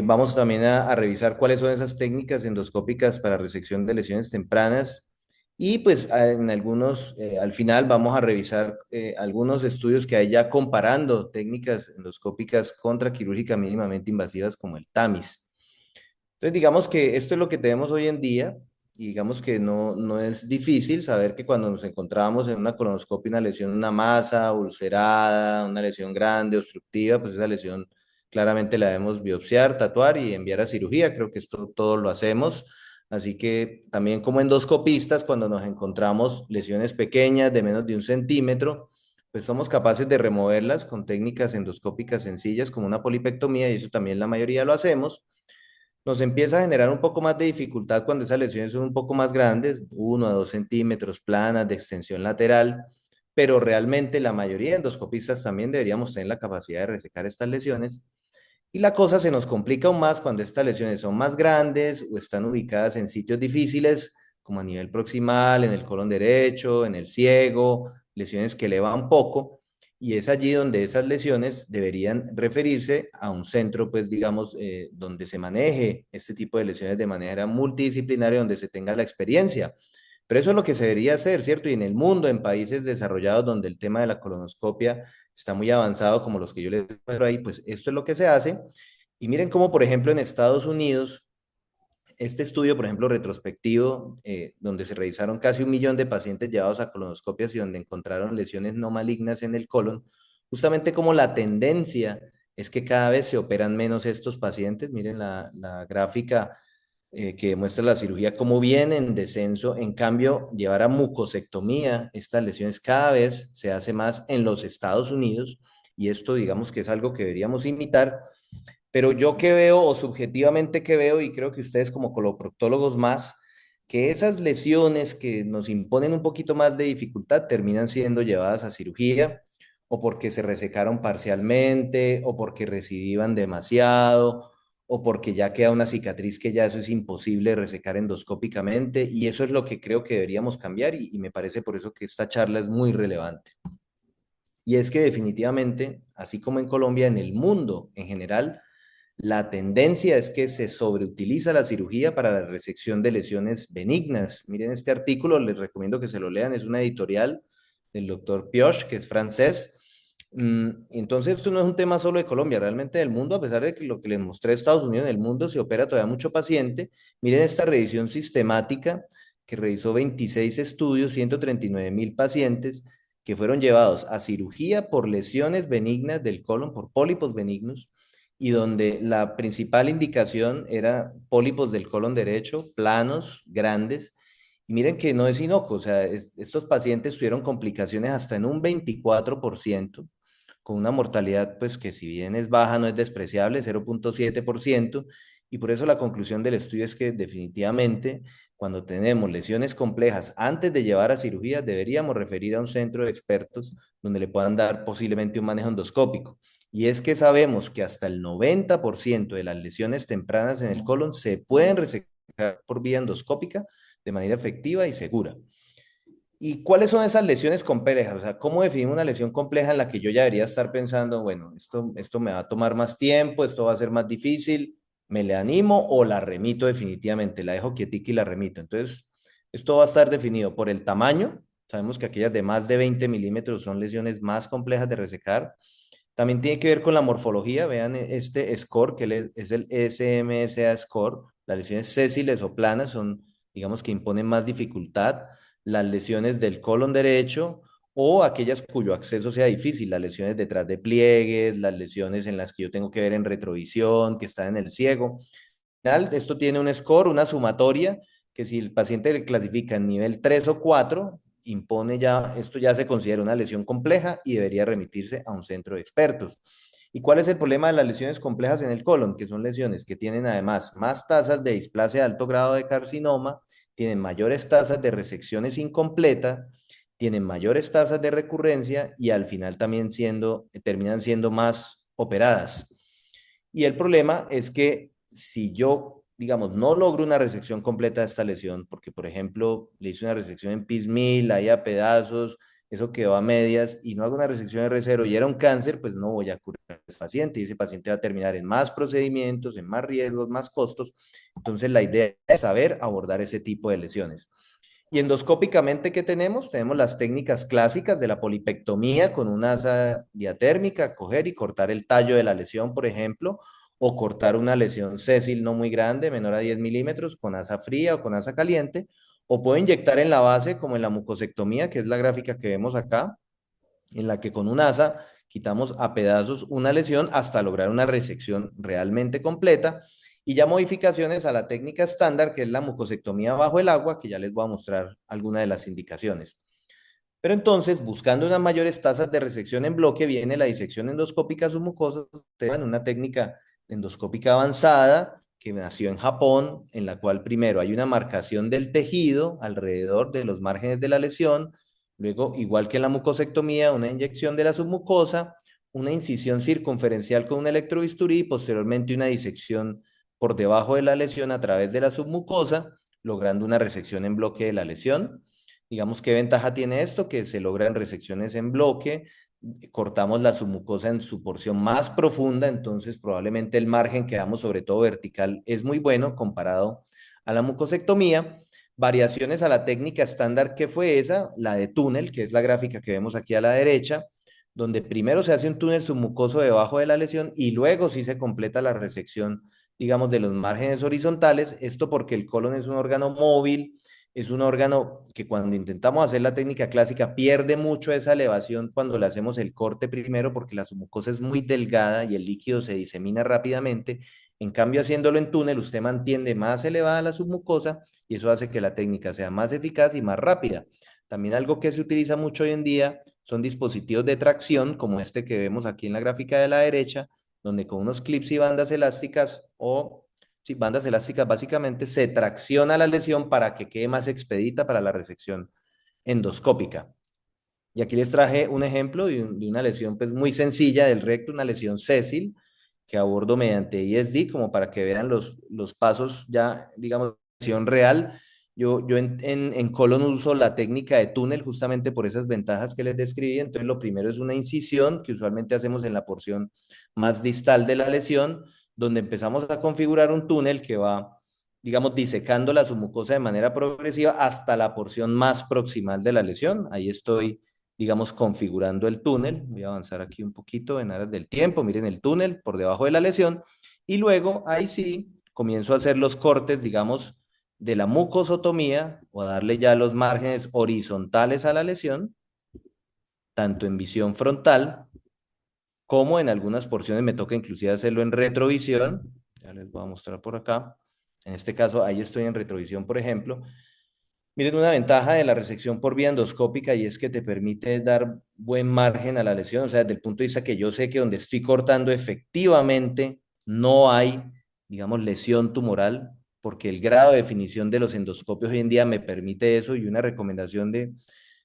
Vamos también a revisar cuáles son esas técnicas endoscópicas para resección de lesiones tempranas y pues en algunos, al final vamos a revisar algunos estudios que hay ya comparando técnicas endoscópicas contra quirúrgicas mínimamente invasivas como el TAMIS. Entonces digamos que esto es lo que tenemos hoy en día y digamos que no es difícil saber que cuando nos encontramos en una colonoscopia, una lesión, una masa ulcerada, una lesión grande, obstructiva, pues esa lesión claramente la debemos biopsiar, tatuar y enviar a cirugía. Creo que esto todo lo hacemos. Así que también como endoscopistas, cuando nos encontramos lesiones pequeñas de menos de 1 centímetro, pues somos capaces de removerlas con técnicas endoscópicas sencillas como una polipectomía y eso también la mayoría lo hacemos. Nos empieza a generar un poco más de dificultad cuando esas lesiones son un poco más grandes, 1 a 2 centímetros, planas, de extensión lateral, pero realmente la mayoría de endoscopistas también deberíamos tener la capacidad de resecar estas lesiones. Y la cosa se nos complica aún más cuando estas lesiones son más grandes o están ubicadas en sitios difíciles, como a nivel proximal, en el colon derecho, en el ciego, lesiones que elevan poco. Y es allí donde esas lesiones deberían referirse a un centro, pues digamos, donde se maneje este tipo de lesiones de manera multidisciplinaria, donde se tenga la experiencia. Pero eso es lo que se debería hacer, ¿cierto? Y en el mundo, en países desarrollados donde el tema de la colonoscopia está muy avanzado, como los que yo les muestro ahí, pues esto es lo que se hace. Y miren cómo, por ejemplo, en Estados Unidos, este estudio, por ejemplo, retrospectivo, donde se revisaron casi 1 millón de pacientes llevados a colonoscopias y donde encontraron lesiones no malignas en el colon, justamente como la tendencia es que cada vez se operan menos estos pacientes. Miren la gráfica que demuestra la cirugía como viene en descenso. En cambio, llevar a mucosectomía estas lesiones cada vez se hace más en los Estados Unidos y esto digamos que es algo que deberíamos imitar. Pero yo que veo, o subjetivamente que veo, y creo que ustedes como coloproctólogos más, que esas lesiones que nos imponen un poquito más de dificultad terminan siendo llevadas a cirugía, o porque se resecaron parcialmente, o porque recidivan demasiado, o porque ya queda una cicatriz que ya eso es imposible resecar endoscópicamente, y eso es lo que creo que deberíamos cambiar, y me parece por eso que esta charla es muy relevante. Y es que definitivamente, así como en Colombia, en el mundo en general, la tendencia es que se sobreutiliza la cirugía para la resección de lesiones benignas. Miren este artículo, les recomiendo que se lo lean, es una editorial del doctor Pioche, que es francés. Entonces, esto no es un tema solo de Colombia, realmente del mundo, a pesar de que lo que les mostré de Estados Unidos, en el mundo se opera todavía mucho paciente. Miren esta revisión sistemática que revisó 26 estudios, 139.000 pacientes que fueron llevados a cirugía por lesiones benignas del colon, por pólipos benignos, y donde la principal indicación era pólipos del colon derecho, planos, grandes. Y miren que no es inocuo, o sea, estos pacientes tuvieron complicaciones hasta en un 24%, con una mortalidad pues que si bien es baja, no es despreciable, 0,7%, y por eso la conclusión del estudio es que definitivamente cuando tenemos lesiones complejas antes de llevar a cirugía, deberíamos referir a un centro de expertos donde le puedan dar posiblemente un manejo endoscópico. Y es que sabemos que hasta el 90% de las lesiones tempranas en el colon se pueden resecar por vía endoscópica de manera efectiva y segura. ¿Y cuáles son esas lesiones complejas? O sea, ¿cómo definimos una lesión compleja en la que yo ya debería estar pensando, bueno, esto me va a tomar más tiempo, esto va a ser más difícil, me le animo o la remito definitivamente, la dejo quietica y la remito? Entonces, esto va a estar definido por el tamaño. Sabemos que aquellas de más de 20 milímetros son lesiones más complejas de resecar. También tiene que ver con la morfología. Vean este score, que es el SMSA score. Las lesiones sésiles o planas son, digamos, que imponen más dificultad. Las lesiones del colon derecho o aquellas cuyo acceso sea difícil, las lesiones detrás de pliegues, las lesiones en las que yo tengo que ver en retrovisión, que están en el ciego. Al final, esto tiene un score, una sumatoria, que si el paciente le clasifica en nivel 3 o 4 impone ya, esto ya se considera una lesión compleja y debería remitirse a un centro de expertos. ¿Y cuál es el problema de las lesiones complejas en el colon? Que son lesiones que tienen además más tasas de displasia de alto grado de carcinoma, tienen mayores tasas de resecciones incompletas, tienen mayores tasas de recurrencia y al final también terminan siendo más operadas. Y el problema es que si yo, digamos, no logro una resección completa de esta lesión, porque por ejemplo le hice una resección en piecemeal, ahí a pedazos, eso quedó a medias y no hago una resección R0 y era un cáncer, pues no voy a curar a ese paciente y ese paciente va a terminar en más procedimientos, en más riesgos, más costos. Entonces la idea es saber abordar ese tipo de lesiones. Y endoscópicamente, ¿qué tenemos? Tenemos las técnicas clásicas de la polipectomía con una asa diatérmica, coger y cortar el tallo de la lesión, por ejemplo, o cortar una lesión sésil no muy grande, menor a 10 milímetros, con asa fría o con asa caliente, o puedo inyectar en la base, como en la mucosectomía, que es la gráfica que vemos acá, en la que con un asa quitamos a pedazos una lesión hasta lograr una resección realmente completa y ya modificaciones a la técnica estándar, que es la mucosectomía bajo el agua, que ya les voy a mostrar algunas de las indicaciones. Pero entonces, buscando unas mayores tasas de resección en bloque, viene la disección endoscópica submucosa, en una técnica endoscópica avanzada que nació en Japón, en la cual primero hay una marcación del tejido alrededor de los márgenes de la lesión, luego, igual que en la mucosectomía, una inyección de la submucosa, una incisión circunferencial con un electrobisturí y posteriormente una disección por debajo de la lesión a través de la submucosa, logrando una resección en bloque de la lesión. Digamos, ¿qué ventaja tiene esto? Que se logran resecciones en bloque, cortamos la submucosa en su porción más profunda, entonces probablemente el margen que damos, sobre todo vertical, es muy bueno comparado a la mucosectomía. Variaciones a la técnica estándar, ¿qué fue esa? La de túnel, que es la gráfica que vemos aquí a la derecha, donde primero se hace un túnel submucoso debajo de la lesión y luego sí se completa la resección, digamos, de los márgenes horizontales. Esto porque el colon es un órgano móvil, es un órgano que cuando intentamos hacer la técnica clásica pierde mucho esa elevación cuando le hacemos el corte primero porque la submucosa es muy delgada y el líquido se disemina rápidamente. En cambio, haciéndolo en túnel, usted mantiene más elevada la submucosa y eso hace que la técnica sea más eficaz y más rápida. También algo que se utiliza mucho hoy en día son dispositivos de tracción, como este que vemos aquí en la gráfica de la derecha, donde con unos clips y bandas elásticas o sí, bandas elásticas básicamente se tracciona la lesión para que quede más expedita para la resección endoscópica. Y aquí les traje un ejemplo de una lesión pues muy sencilla del recto, una lesión sésil que abordo mediante ISD como para que vean los pasos ya, digamos, lesión real. Yo en colon uso la técnica de túnel justamente por esas ventajas que les describí. Entonces lo primero es una incisión que usualmente hacemos en la porción más distal de la lesión, donde empezamos a configurar un túnel que va, digamos, disecando la submucosa de manera progresiva hasta la porción más proximal de la lesión. Ahí estoy, digamos, configurando el túnel. Voy a avanzar aquí un poquito en aras del tiempo. Miren el túnel por debajo de la lesión. Y luego, ahí sí, comienzo a hacer los cortes, digamos, de la mucosotomía o a darle ya los márgenes horizontales a la lesión, tanto en visión frontal como en algunas porciones me toca inclusive hacerlo en retrovisión. Ya les voy a mostrar por acá. En este caso, ahí estoy en retrovisión, por ejemplo. Miren, una ventaja de la resección por vía endoscópica y es que te permite dar buen margen a la lesión, o sea, desde el punto de vista que yo sé que donde estoy cortando efectivamente no hay, digamos, lesión tumoral, porque el grado de definición de los endoscopios hoy en día me permite eso y una recomendación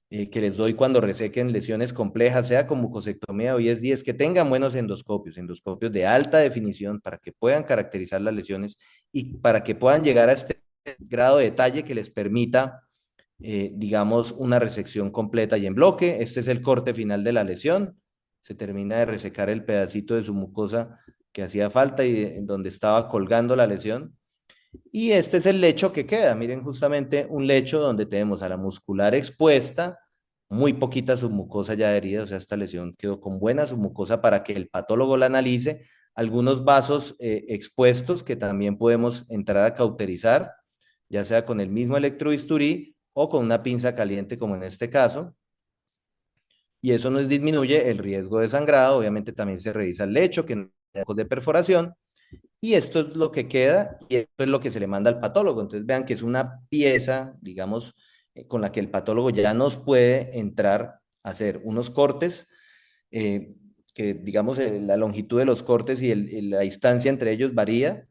que les doy cuando resequen lesiones complejas, sea con mucosectomía o ISD, es que tengan buenos endoscopios, endoscopios de alta definición para que puedan caracterizar las lesiones y para que puedan llegar a este grado de detalle que les permita, digamos, una resección completa y en bloque. Este es el corte final de la lesión. Se termina de resecar el pedacito de su mucosa que hacía falta y donde estaba colgando la lesión. Y este es el lecho que queda. Miren, justamente un lecho donde tenemos a la muscular expuesta, muy poquita submucosa ya herida, o sea, esta lesión quedó con buena submucosa para que el patólogo la analice. Algunos vasos expuestos que también podemos entrar a cauterizar, ya sea con el mismo electrobisturí o con una pinza caliente, como en este caso. Y eso nos disminuye el riesgo de sangrado. Obviamente también se revisa el lecho, que no haya de perforación y esto es lo que queda y esto es lo que se le manda al patólogo. Entonces vean que es una pieza, digamos, con la que el patólogo ya nos puede entrar a hacer unos cortes, eh, que digamos la longitud de los cortes y la distancia entre ellos varía,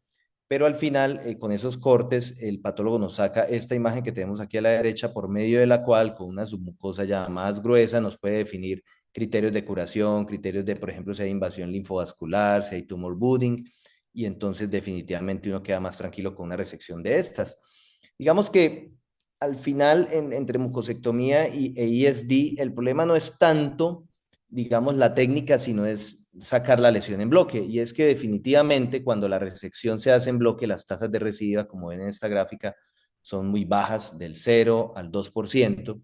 pero al final con esos cortes el patólogo nos saca esta imagen que tenemos aquí a la derecha por medio de la cual con una submucosa ya más gruesa nos puede definir criterios de curación, criterios de, por ejemplo, si hay invasión linfovascular, si hay tumor budding, y entonces definitivamente uno queda más tranquilo con una resección de estas. Digamos que al final, entre mucosectomía e ISD, el problema no es tanto, digamos, la técnica, sino es sacar la lesión en bloque. Y es que definitivamente cuando la resección se hace en bloque, las tasas de recidiva, como ven en esta gráfica, son muy bajas, del 0 al 2%.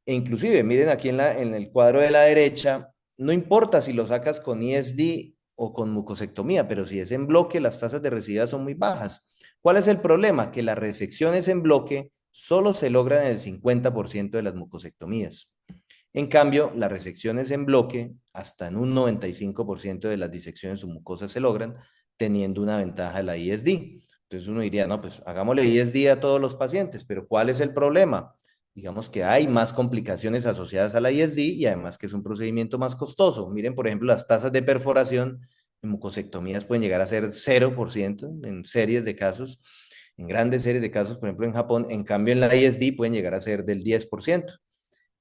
E inclusive, miren aquí en el cuadro de la derecha, no importa si lo sacas con ISD o con mucosectomía, pero si es en bloque, las tasas de recidiva son muy bajas. ¿Cuál es el problema? Que las resecciones en bloque solo se logran en el 50% de las mucosectomías. En cambio, las resecciones en bloque, hasta en un 95% de las disecciones submucosas se logran, teniendo una ventaja de la ISD. Entonces uno diría, no, pues hagámosle ISD a todos los pacientes, pero ¿cuál es el problema? Digamos que hay más complicaciones asociadas a la ISD y además que es un procedimiento más costoso. Miren, por ejemplo, las tasas de perforación en mucosectomías pueden llegar a ser 0% en series de casos, en grandes series de casos, por ejemplo en Japón. En cambio, en la ISD pueden llegar a ser del 10%.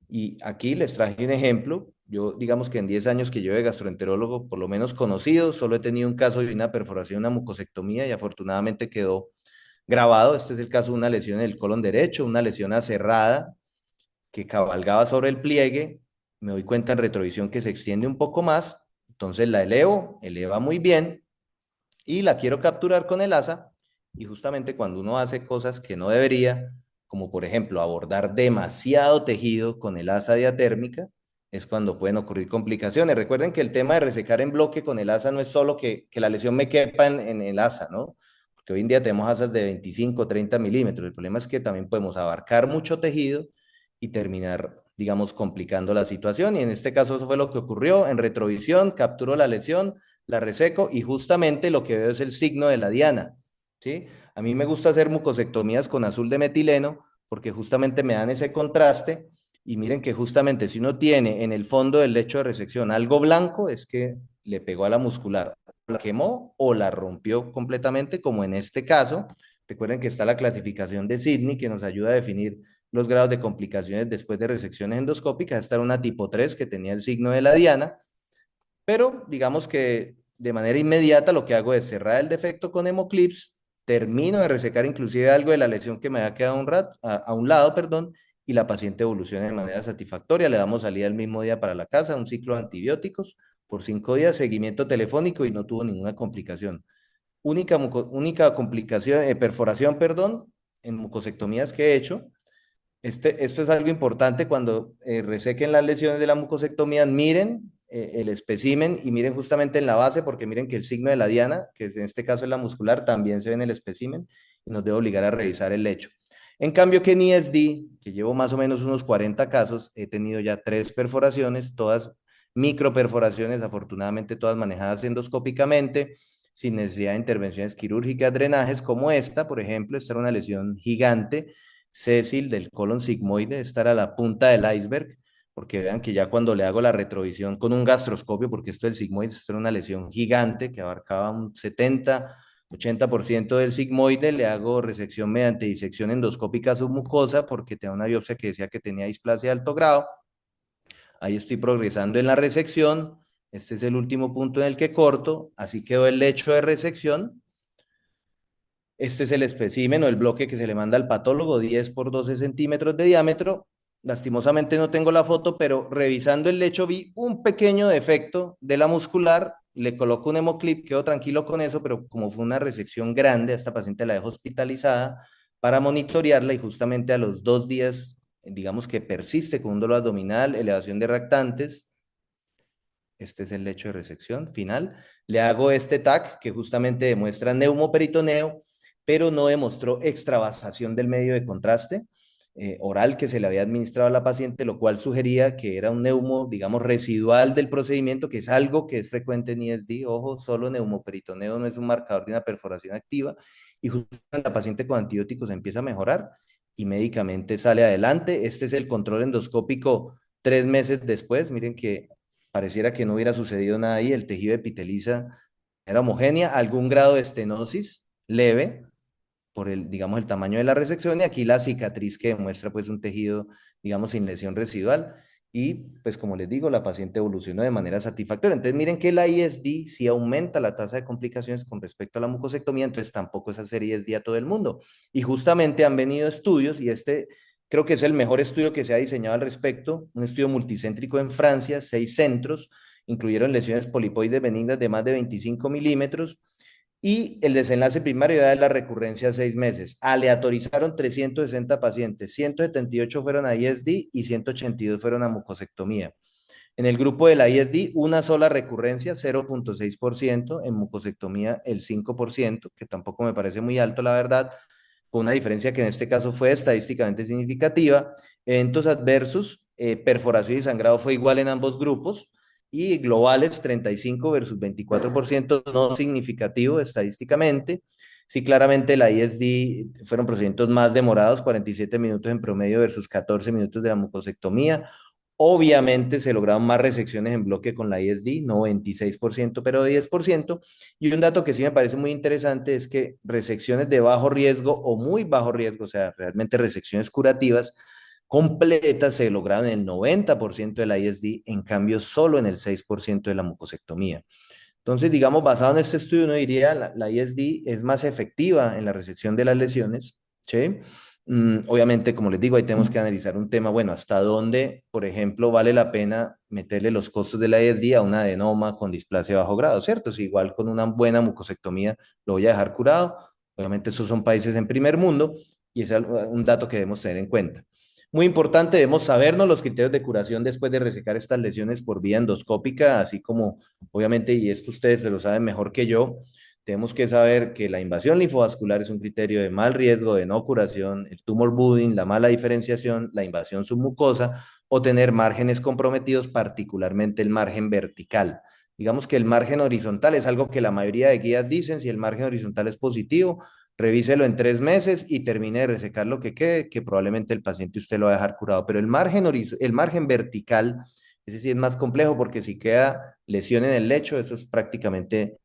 Y aquí les traje un ejemplo. Yo, digamos que en 10 años que llevo de gastroenterólogo, por lo menos conocido, solo he tenido un caso de una perforación, una mucosectomía y afortunadamente quedó grabado. Este es el caso de una lesión en el colon derecho, una lesión aserrada que cabalgaba sobre el pliegue. Me doy cuenta en retrovisión que se extiende un poco más. Entonces la elevo, eleva muy bien y la quiero capturar con el asa. Y justamente cuando uno hace cosas que no debería, como por ejemplo abordar demasiado tejido con el asa diatérmica, es cuando pueden ocurrir complicaciones. Recuerden que el tema de resecar en bloque con el asa no es solo que la lesión me quepa en el asa, ¿no? Porque hoy en día tenemos asas de 25, 30 milímetros. El problema es que también podemos abarcar mucho tejido y terminar, digamos, complicando la situación. Y en este caso eso fue lo que ocurrió. En retrovisión, capturó la lesión, la reseco y justamente lo que veo es el signo de la diana, ¿sí? A mí me gusta hacer mucosectomías con azul de metileno porque justamente me dan ese contraste y miren que justamente si uno tiene en el fondo del lecho de resección algo blanco es que le pegó a la muscular, la quemó o la rompió completamente, como en este caso. Recuerden que está la clasificación de Sidney que nos ayuda a definir los grados de complicaciones después de resecciones endoscópicas. Esta era una tipo 3 que tenía el signo de la diana, pero digamos que de manera inmediata lo que hago es cerrar el defecto con hemoclips, termino de resecar inclusive algo de la lesión que me había quedado a un lado, perdón, y la paciente evoluciona de manera satisfactoria. Le damos salida el mismo día para la casa, un ciclo de antibióticos por 5 días, seguimiento telefónico y no tuvo ninguna complicación. Única complicación, perforación, perdón, en mucosectomías que he hecho. Esto es algo importante cuando resequen las lesiones de la mucosectomía, miren el espécimen y miren justamente en la base, porque miren que el signo de la diana, que en este caso es la muscular, también se ve en el espécimen y nos debe obligar a revisar el lecho. En cambio que en ISD, que llevo más o menos unos 40 casos, he tenido ya 3 perforaciones, todas microperforaciones, afortunadamente todas manejadas endoscópicamente, sin necesidad de intervenciones quirúrgicas, drenajes como esta, por ejemplo, esta era una lesión gigante Cecil del colon sigmoide, esta era la punta del iceberg, porque vean que ya cuando le hago la retrovisión con un gastroscopio, porque esto del sigmoide, esto era una lesión gigante que abarcaba un 70-80% del sigmoide, le hago resección mediante disección endoscópica submucosa porque tenía una biopsia que decía que tenía displasia de alto grado. Ahí estoy progresando en la resección, este es el último punto en el que corto, así quedó el lecho de resección. Este es el espécimen o el bloque que se le manda al patólogo, 10 por 12 centímetros de diámetro. Lastimosamente no tengo la foto, pero revisando el lecho vi un pequeño defecto de la muscular. Le coloco un hemoclip, quedo tranquilo con eso, pero como fue una resección grande, a esta paciente la dejo hospitalizada para monitorearla y justamente a los 2 días, digamos que persiste con un dolor abdominal, elevación de reactantes. Este es el lecho de resección final. Le hago este TAC que justamente demuestra neumoperitoneo, pero no demostró extravasación del medio de contraste oral que se le había administrado a la paciente, lo cual sugería que era un neumo, digamos, residual del procedimiento, que es algo que es frecuente en ISD. Ojo, solo neumoperitoneo no es un marcador de una perforación activa. Y justamente la paciente con antibióticos empieza a mejorar y médicamente sale adelante. Este es el control endoscópico 3 meses después. Miren que pareciera que no hubiera sucedido nada ahí. El tejido epiteliza era homogénea, algún grado de estenosis leve, por el, digamos, el tamaño de la resección y aquí la cicatriz que demuestra pues un tejido, digamos, sin lesión residual. y pues como les digo, la paciente evolucionó de manera satisfactoria. Entonces miren que la ISD sí aumenta la tasa de complicaciones con respecto a la mucosectomía, entonces tampoco es hacer ISD a todo el mundo. Y justamente han venido estudios y este creo que es el mejor estudio que se ha diseñado al respecto, un estudio multicéntrico en Francia, 6 centros, incluyeron lesiones polipoides benignas de más de 25 milímetros y el desenlace primario era de la recurrencia a 6 meses. Aleatorizaron 360 pacientes, 178 fueron a ISD y 182 fueron a mucosectomía. En el grupo de la ISD, una sola recurrencia, 0.6%, en mucosectomía el 5%, que tampoco me parece muy alto, la verdad, con una diferencia que en este caso fue estadísticamente significativa. Eventos adversos, perforación y sangrado fue igual en ambos grupos, y globales 35 versus 24%, no significativo estadísticamente. Sí, claramente la ISD fueron procedimientos más demorados, 47 minutos en promedio versus 14 minutos de la mucosectomía. Obviamente se lograron más resecciones en bloque con la ISD, no 26%, pero 10%. Y un dato que sí me parece muy interesante es que resecciones de bajo riesgo o muy bajo riesgo, o sea, realmente resecciones curativas completas se lograron en el 90% de la ISD, en cambio solo en el 6% de la mucosectomía. Entonces, digamos, basado en este estudio, uno diría la ISD es más efectiva en la resección de las lesiones, ¿sí? Obviamente, como les digo, ahí tenemos que analizar un tema, bueno, hasta dónde, por ejemplo, vale la pena meterle los costos de la ISD a una adenoma con displasia de bajo grado, ¿cierto? Si igual con una buena mucosectomía lo voy a dejar curado, obviamente esos son países en primer mundo y es un dato que debemos tener en cuenta. Muy importante, debemos sabernos los criterios de curación después de resecar estas lesiones por vía endoscópica, así como obviamente, y esto ustedes se lo saben mejor que yo, tenemos que saber que la invasión linfovascular es un criterio de mal riesgo, de no curación, el tumor budding, la mala diferenciación, la invasión submucosa o tener márgenes comprometidos, particularmente el margen vertical. Digamos que el margen horizontal es algo que la mayoría de guías dicen, si el margen horizontal es positivo, revíselo en 3 meses y termine de resecar lo que quede, que probablemente el paciente usted lo va a dejar curado. Pero el margen vertical, ese sí es más complejo porque si queda lesión en el lecho, eso es prácticamente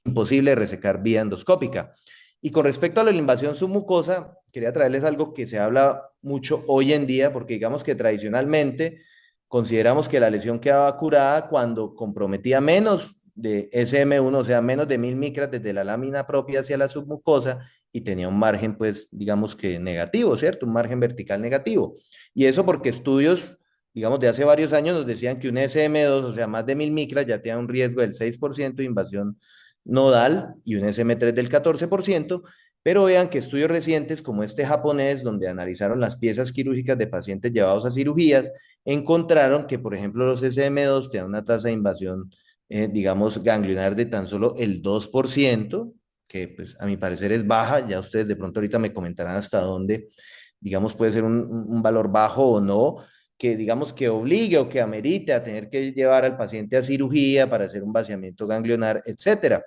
imposible de resecar vía endoscópica. Y con respecto a la invasión submucosa, quería traerles algo que se habla mucho hoy en día, porque digamos que tradicionalmente consideramos que la lesión quedaba curada cuando comprometía menos de SM1, o sea, menos de 1000 micras desde la lámina propia hacia la submucosa y tenía un margen, pues, digamos que negativo, ¿cierto? Un margen vertical negativo. Y eso porque estudios, digamos, de hace varios años nos decían que un SM2, o sea, más de 1000 micras, ya tenía un riesgo del 6% de invasión nodal y un SM3 del 14%, pero vean que estudios recientes como este japonés, donde analizaron las piezas quirúrgicas de pacientes llevados a cirugías, encontraron que, por ejemplo, los SM2 tenían una tasa de invasión, digamos, ganglionar de tan solo el 2%, que pues a mi parecer es baja, ya ustedes de pronto ahorita me comentarán hasta dónde, digamos, puede ser un valor bajo o no, que digamos que obligue o que amerite a tener que llevar al paciente a cirugía para hacer un vaciamiento ganglionar, etcétera.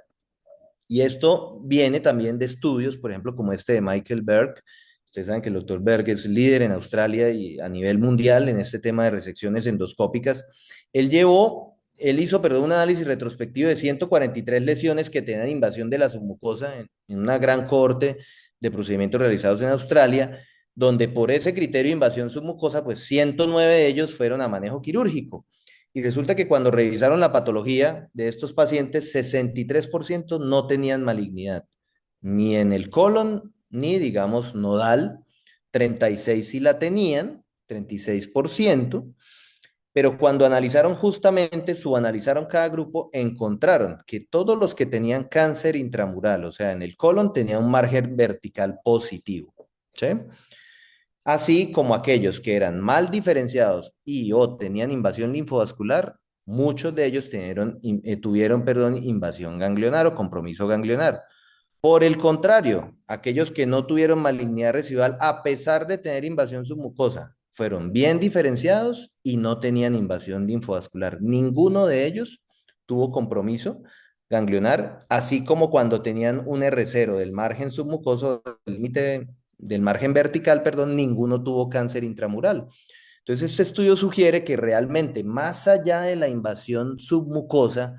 Y esto viene también de estudios, por ejemplo, como este de Michael Berg. Ustedes saben que el doctor Berg es líder en Australia y a nivel mundial en este tema de resecciones endoscópicas. Él hizo, perdón, un análisis retrospectivo de 143 lesiones que tenían invasión de la submucosa en una gran corte de procedimientos realizados en Australia, donde por ese criterio de invasión submucosa, pues 109 de ellos fueron a manejo quirúrgico. Y resulta que cuando revisaron la patología de estos pacientes, 63% no tenían malignidad, ni en el colon, ni digamos nodal, 36 sí la tenían, 36%, pero cuando analizaron justamente, subanalizaron cada grupo, encontraron que todos los que tenían cáncer intramural, o sea, en el colon, tenían un margen vertical positivo, ¿sí? Así como aquellos que eran mal diferenciados y o tenían invasión linfovascular, muchos de ellos tuvieron, perdón, invasión ganglionar o compromiso ganglionar. Por el contrario, aquellos que no tuvieron malignidad residual, a pesar de tener invasión submucosa, fueron bien diferenciados y no tenían invasión linfovascular. Ninguno de ellos tuvo compromiso ganglionar, así como cuando tenían un R0 del margen submucoso, del límite del margen vertical, perdón, ninguno tuvo cáncer intramural. Entonces, este estudio sugiere que realmente, más allá de la invasión submucosa,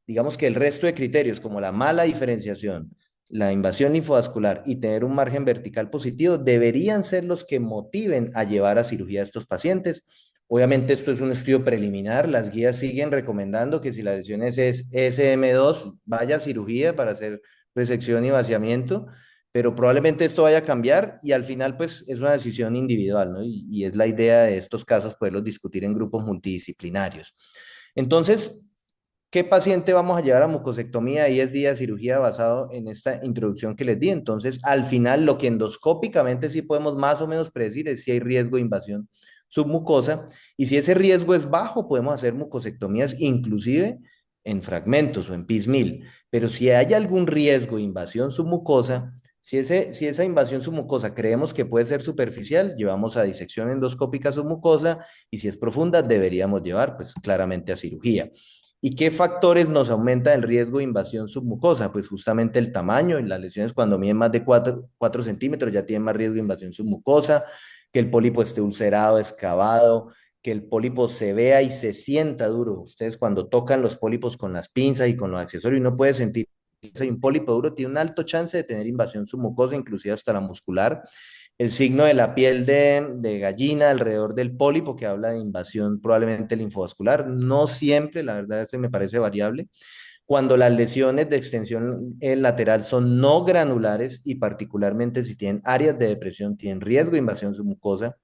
digamos que el resto de criterios, como la mala diferenciación, la invasión linfovascular y tener un margen vertical positivo, deberían ser los que motiven a llevar a cirugía a estos pacientes, Obviamente esto es un estudio preliminar, las guías siguen recomendando que si la lesión es SM2, vaya a cirugía para hacer resección y vaciamiento, pero probablemente esto vaya a cambiar y al final pues es una decisión individual, ¿no? Y es la idea de estos casos poderlos discutir en grupos multidisciplinarios. Entonces, ¿qué paciente vamos a llevar a mucosectomía y es día de cirugía basado en esta introducción que les di? Entonces, al final, lo que endoscópicamente sí podemos más o menos predecir es si hay riesgo de invasión submucosa y si ese riesgo es bajo, podemos hacer mucosectomías inclusive en fragmentos o en piecemeal. Pero si hay algún riesgo de invasión submucosa, si esa invasión submucosa creemos que puede ser superficial, llevamos a disección endoscópica submucosa y si es profunda, deberíamos llevar pues claramente a cirugía. ¿Y qué factores nos aumentan el riesgo de invasión submucosa? Pues justamente el tamaño, y las lesiones cuando miden más de 4 centímetros ya tienen más riesgo de invasión submucosa, que el pólipo esté ulcerado, excavado, que el pólipo se vea y se sienta duro. Ustedes cuando tocan los pólipos con las pinzas y con los accesorios, no puede sentir que hay un pólipo duro, tiene un alto chance de tener invasión submucosa, inclusive hasta la muscular. El signo de la piel de gallina alrededor del pólipo, que habla de invasión probablemente linfovascular. No siempre, la verdad, se me parece variable. Cuando las lesiones de extensión lateral son no granulares y particularmente si tienen áreas de depresión, tienen riesgo de invasión submucosa,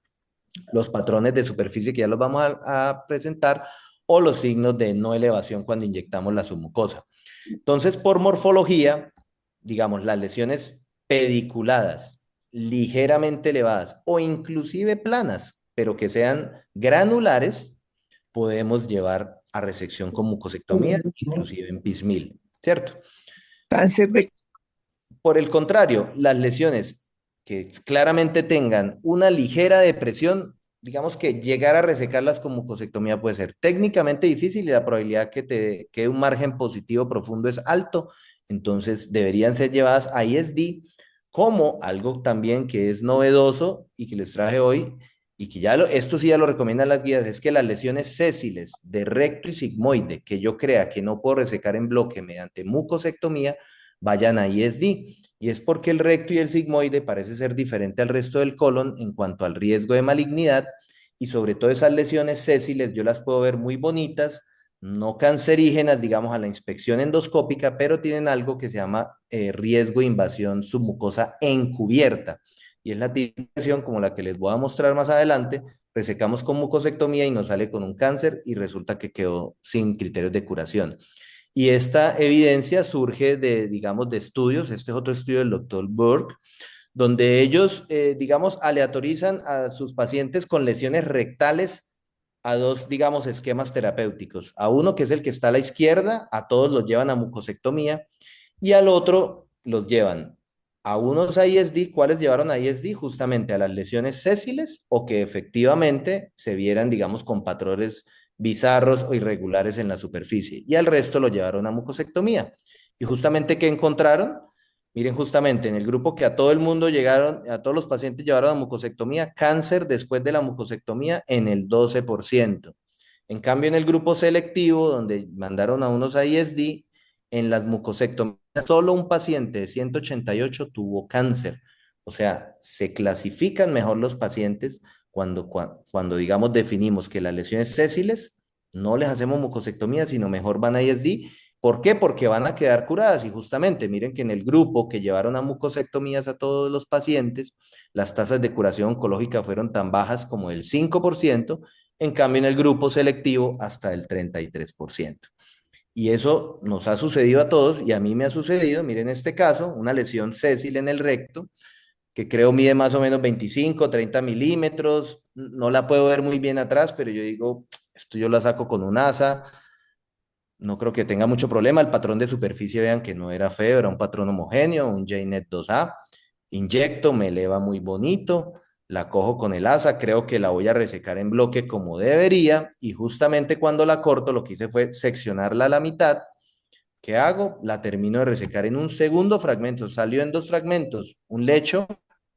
los patrones de superficie que ya los vamos a presentar o los signos de no elevación cuando inyectamos la submucosa. Entonces, por morfología, digamos, las lesiones pediculadas, ligeramente elevadas o inclusive planas, pero que sean granulares, podemos llevar a resección con mucosectomía, inclusive en piecemeal, ¿cierto? Cáncer de Por el contrario, las lesiones que claramente tengan una ligera depresión, digamos que llegar a resecarlas con mucosectomía puede ser técnicamente difícil y la probabilidad que te quede un margen positivo profundo es alto, entonces deberían ser llevadas a ISD como algo también que es novedoso y que les traje hoy y que esto sí ya lo recomiendan las guías, es que las lesiones sésiles de recto y sigmoide que yo crea que no puedo resecar en bloque mediante mucosectomía, vayan a ISD. Y es porque el recto y el sigmoide parece ser diferente al resto del colon en cuanto al riesgo de malignidad y sobre todo esas lesiones sésiles yo las puedo ver muy bonitas, no cancerígenas, digamos, a la inspección endoscópica, pero tienen algo que se llama riesgo de invasión submucosa encubierta. Y es la lesión como la que les voy a mostrar más adelante, resecamos con mucosectomía y nos sale con un cáncer y resulta que quedó sin criterios de curación. Y esta evidencia surge de, digamos, de estudios, este es otro estudio del doctor Burke, donde ellos, digamos, aleatorizan a sus pacientes con lesiones rectales a dos, digamos, esquemas terapéuticos. A uno, que es el que está a la izquierda, a todos los llevan a mucosectomía, y al otro los llevan a unos a ISD. ¿Cuáles llevaron a ISD? Justamente a las lesiones sésiles o que efectivamente se vieran, digamos, con patrones bizarros o irregulares en la superficie. Y al resto lo llevaron a mucosectomía. ¿Y justamente qué encontraron? Miren, justamente en el grupo que a todo el mundo llegaron, a todos los pacientes llevaron a mucosectomía, cáncer después de la mucosectomía en el 12%. En cambio, en el grupo selectivo, donde mandaron a unos a ISD, en las mucosectomías, solo un paciente de 188 tuvo cáncer. O sea, se clasifican mejor los pacientes cuando digamos, definimos que las lesiones sésiles no les hacemos mucosectomía, sino mejor van a ISD. ¿Por qué? Porque van a quedar curadas y justamente miren que en el grupo que llevaron a mucosectomías a todos los pacientes, las tasas de curación oncológica fueron tan bajas como el 5%, en cambio en el grupo selectivo hasta el 33%. Y eso nos ha sucedido a todos y a mí me ha sucedido, miren este caso, una lesión sésil en el recto, que creo mide más o menos 25, 30 milímetros, no la puedo ver muy bien atrás, pero yo digo, esto yo la saco con un asa, no creo que tenga mucho problema. El patrón de superficie, vean que no era feo, era un patrón homogéneo, un JNet 2A. Inyecto, me eleva muy bonito, la cojo con el asa, creo que la voy a resecar en bloque como debería y justamente cuando la corto lo que hice fue seccionarla a la mitad. ¿Qué hago? La termino de resecar en un segundo fragmento, salió en dos fragmentos, un lecho,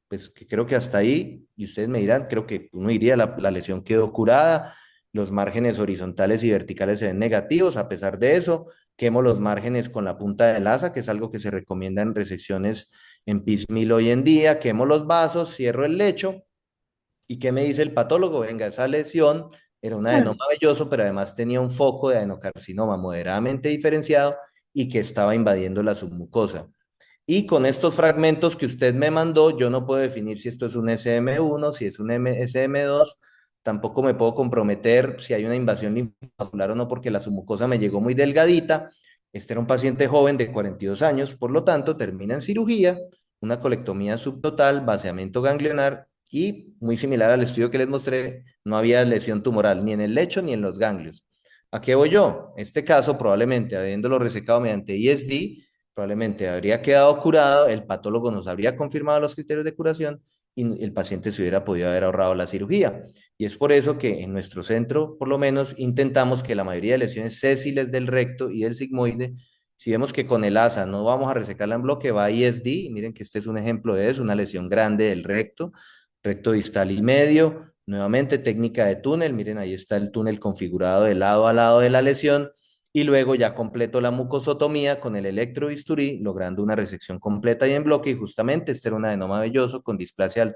pues que creo que hasta ahí, y ustedes me dirán, creo que uno diría la lesión quedó curada, los márgenes horizontales y verticales se ven negativos, a pesar de eso, quemo los márgenes con la punta del asa, que es algo que se recomienda en resecciones en piecemeal hoy en día, quemo los vasos, cierro el lecho, ¿y qué me dice el patólogo? Venga, esa lesión Era un Claro. adenoma velloso, pero además tenía un foco de adenocarcinoma moderadamente diferenciado y que estaba invadiendo la submucosa. Y con estos fragmentos que usted me mandó, yo no puedo definir si esto es un SM1, si es un SM2, tampoco me puedo comprometer si hay una invasión linfomuscular o no, porque la submucosa me llegó muy delgadita. Este era un paciente joven de 42 años, por lo tanto, termina en cirugía, una colectomía subtotal, vaciamiento ganglionar y muy similar al estudio que les mostré, no había lesión tumoral ni en el lecho ni en los ganglios. ¿A qué voy yo? Este caso, probablemente habiéndolo resecado mediante ISD, probablemente habría quedado curado, el patólogo nos habría confirmado los criterios de curación y el paciente se hubiera podido haber ahorrado la cirugía. Y es por eso que en nuestro centro, por lo menos, intentamos que la mayoría de lesiones sésiles del recto y del sigmoide, si vemos que con el ASA no vamos a resecarla en bloque, va a ISD, miren que este es un ejemplo de eso, una lesión grande del recto, recto distal y medio, nuevamente técnica de túnel, miren ahí está el túnel configurado de lado a lado de la lesión, y luego ya completo la mucosotomía con el electrobisturí, logrando una resección completa y en bloque, y justamente este era un adenoma velloso con displasia de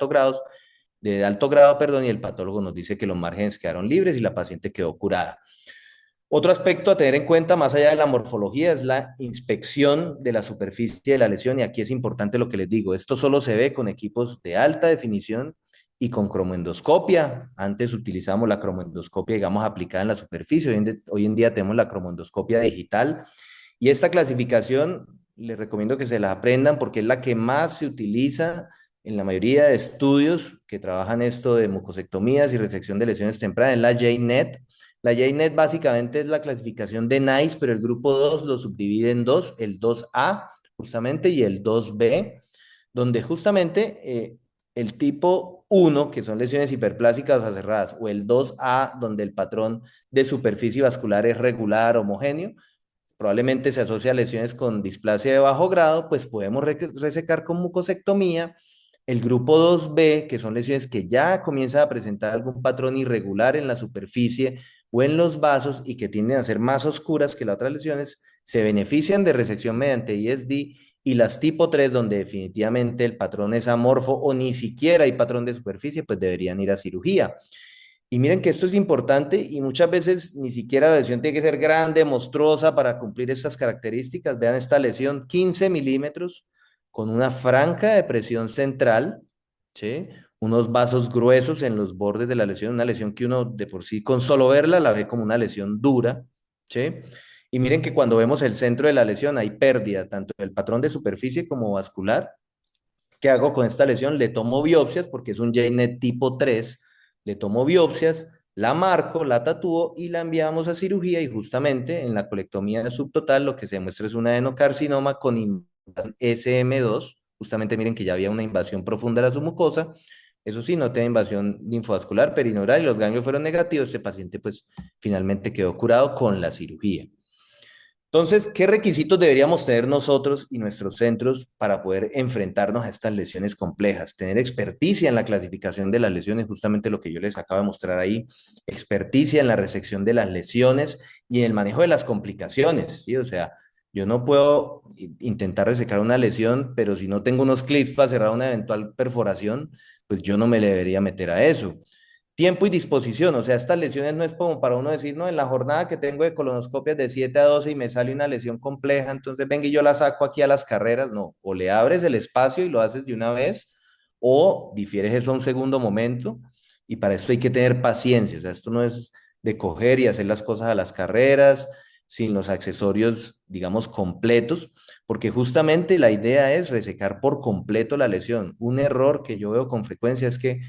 alto grado, perdón, y el patólogo nos dice que los márgenes quedaron libres y la paciente quedó curada. Otro aspecto a tener en cuenta, más allá de la morfología, es la inspección de la superficie de la lesión. Y aquí es importante lo que les digo. Esto solo se ve con equipos de alta definición y con cromoendoscopia. Antes utilizamos la cromoendoscopia, digamos, aplicada en la superficie. Hoy en día tenemos la cromoendoscopia digital. Y esta clasificación les recomiendo que se la aprendan porque es la que más se utiliza en la mayoría de estudios que trabajan esto de mucosectomías y resección de lesiones tempranas, es la JNET. La JNET básicamente es la clasificación de NICE, pero el grupo 2 lo subdivide en dos, el 2A justamente y el 2B, donde justamente el tipo 1, que son lesiones hiperplásicas o cerradas, o el 2A, donde el patrón de superficie vascular es regular, homogéneo, probablemente se asocia a lesiones con displasia de bajo grado, pues podemos resecar con mucosectomía. El grupo 2B, que son lesiones que ya comienzan a presentar algún patrón irregular en la superficie o en los vasos y que tienden a ser más oscuras que las otras lesiones, se benefician de resección mediante ISD, y las tipo 3, donde definitivamente el patrón es amorfo o ni siquiera hay patrón de superficie, pues deberían ir a cirugía. Y miren que esto es importante y muchas veces ni siquiera la lesión tiene que ser grande, monstruosa para cumplir estas características. Vean esta lesión, 15 milímetros con una franca depresión central, ¿sí? Unos vasos gruesos en los bordes de la lesión, una lesión que uno de por sí con solo verla la ve como una lesión dura, ¿sí? Y miren que cuando vemos el centro de la lesión hay pérdida tanto del patrón de superficie como vascular. ¿Qué hago con esta lesión? Le tomo biopsias porque es un JNET tipo 3. Le tomo biopsias, la marco, la tatúo y la enviamos a cirugía, y justamente en la colectomía subtotal lo que se muestra es un adenocarcinoma con invasión SM2. Justamente miren que ya había una invasión profunda de la submucosa. Eso sí, no tiene invasión linfovascular perineural y los ganglios fueron negativos. Este paciente pues finalmente quedó curado con la cirugía. Entonces, ¿qué requisitos deberíamos tener nosotros y nuestros centros para poder enfrentarnos a estas lesiones complejas? Tener experticia en la clasificación de las lesiones, justamente lo que yo les acabo de mostrar ahí, experticia en la resección de las lesiones y en el manejo de las complicaciones, ¿sí? O sea, yo no puedo intentar resecar una lesión, pero si no tengo unos clips para cerrar una eventual perforación, pues yo no me le debería meter a eso. Tiempo y disposición, o sea, estas lesiones no es como para uno decir, no, en la jornada que tengo de colonoscopias de 7 a 12 y me sale una lesión compleja, entonces venga y yo la saco aquí a las carreras, no, o le abres el espacio y lo haces de una vez, o difieres eso a un segundo momento, y para esto hay que tener paciencia, o sea, esto no es de coger y hacer las cosas a las carreras, sin los accesorios, digamos, completos, porque justamente la idea es resecar por completo la lesión. Un error que yo veo con frecuencia es que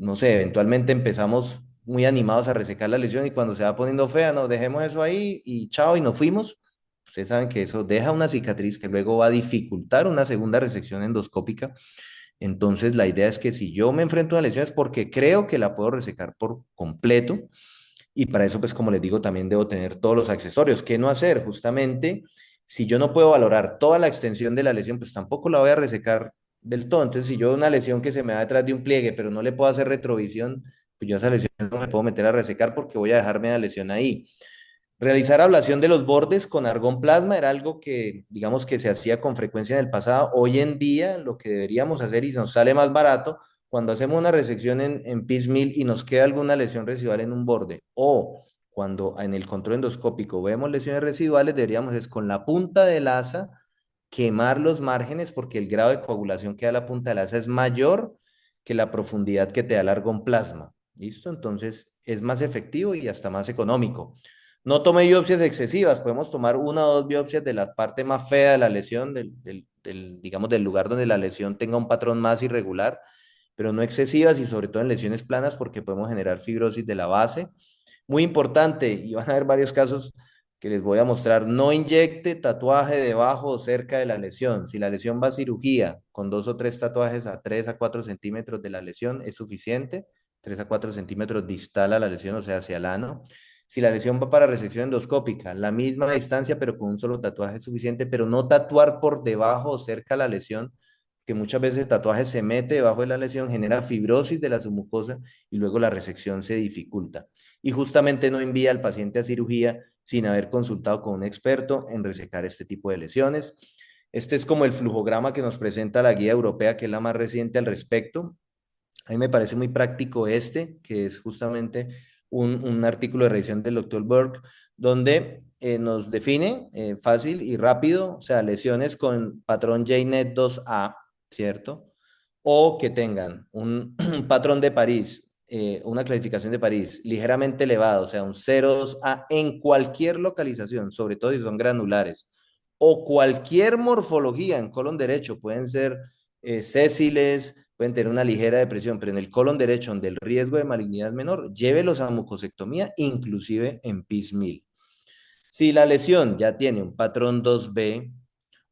no sé, eventualmente empezamos muy animados a resecar la lesión y cuando se va poniendo fea, no, dejemos eso ahí y chao y nos fuimos. Ustedes saben que eso deja una cicatriz que luego va a dificultar una segunda resección endoscópica. Entonces, la idea es que si yo me enfrento a lesiones porque creo que la puedo resecar por completo, y para eso, pues como les digo, también debo tener todos los accesorios. ¿Qué no hacer? Justamente, si yo no puedo valorar toda la extensión de la lesión, pues tampoco la voy a resecar del todo. Entonces, si yo una lesión que se me va detrás de un pliegue, pero no le puedo hacer retrovisión, pues yo a esa lesión no me puedo meter a resecar porque voy a dejarme la lesión ahí. Realizar ablación de los bordes con argón plasma era algo que, digamos, que se hacía con frecuencia en el pasado. Hoy en día, lo que deberíamos hacer y nos sale más barato, cuando hacemos una resección en piecemeal y nos queda alguna lesión residual en un borde, o cuando en el control endoscópico vemos lesiones residuales, deberíamos es con la punta del asa quemar los márgenes porque el grado de coagulación que da la punta del asa es mayor que la profundidad que te da el argón-plasma. ¿Listo? Entonces es más efectivo y hasta más económico. No tome biopsias excesivas, podemos tomar una o dos biopsias de la parte más fea de la lesión, digamos, del lugar donde la lesión tenga un patrón más irregular, pero no excesivas y sobre todo en lesiones planas porque podemos generar fibrosis de la base. Muy importante, y van a haber varios casos que les voy a mostrar, no inyecte tatuaje debajo o cerca de la lesión. Si la lesión va a cirugía con 2 o 3 tatuajes a 3 a 4 centímetros de la lesión es suficiente, 3 a 4 centímetros distal a la lesión, o sea, hacia el ano. Si la lesión va para resección endoscópica, la misma distancia, pero con un solo tatuaje es suficiente, pero no tatuar por debajo o cerca de la lesión, que muchas veces el tatuaje se mete debajo de la lesión, genera fibrosis de la submucosa y luego la resección se dificulta. Y justamente no envía al paciente a cirugía sin haber consultado con un experto en resecar este tipo de lesiones. Este es como el flujograma que nos presenta la guía europea, que es la más reciente al respecto. A mí me parece muy práctico este, que es justamente un artículo de revisión del doctor Burke, donde nos define fácil y rápido, o sea, lesiones con patrón JNET 2A, ¿cierto? O que tengan un patrón de París, una clasificación de París ligeramente elevado, o sea, un 0,2A en cualquier localización, sobre todo si son granulares, o cualquier morfología en colon derecho, pueden ser sésiles, pueden tener una ligera depresión, pero en el colon derecho, donde el riesgo de malignidad es menor, llévelos a mucosectomía, inclusive en piecemeal. Si la lesión ya tiene un patrón 2B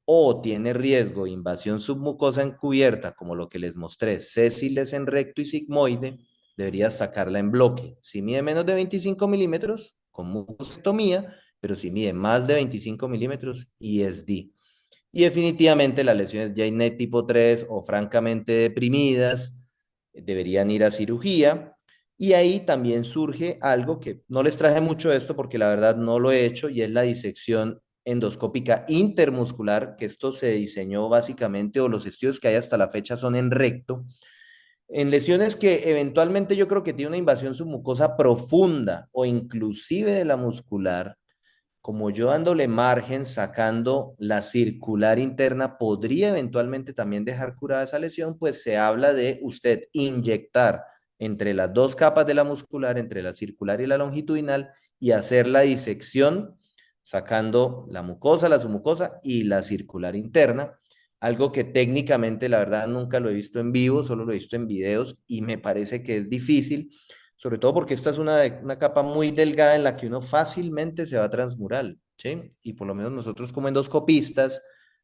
o tiene riesgo de invasión submucosa encubierta, como lo que les mostré, sésiles en recto y sigmoide, deberías sacarla en bloque. Si mide menos de 25 milímetros, con mucosectomía, pero si mide más de 25 milímetros, ISD. Y definitivamente las lesiones Jaynet tipo 3 o francamente deprimidas deberían ir a cirugía. Y ahí también surge algo que no les traje mucho esto porque la verdad no lo he hecho y es la disección endoscópica intermuscular, que esto se diseñó básicamente, o los estudios que hay hasta la fecha son en recto, en lesiones que eventualmente yo creo que tiene una invasión submucosa profunda o inclusive de la muscular, como yo dándole margen, sacando la circular interna, podría eventualmente también dejar curada esa lesión, pues se habla de usted inyectar entre las dos capas de la muscular, entre la circular y la longitudinal, y hacer la disección, sacando la mucosa, la submucosa y la circular interna. Algo que técnicamente, la verdad, nunca lo he visto en vivo, solo lo he visto en videos y me parece que es difícil, sobre todo porque esta es una capa muy delgada en la que uno fácilmente se va transmural, ¿sí? Y por lo menos nosotros como endoscopistas,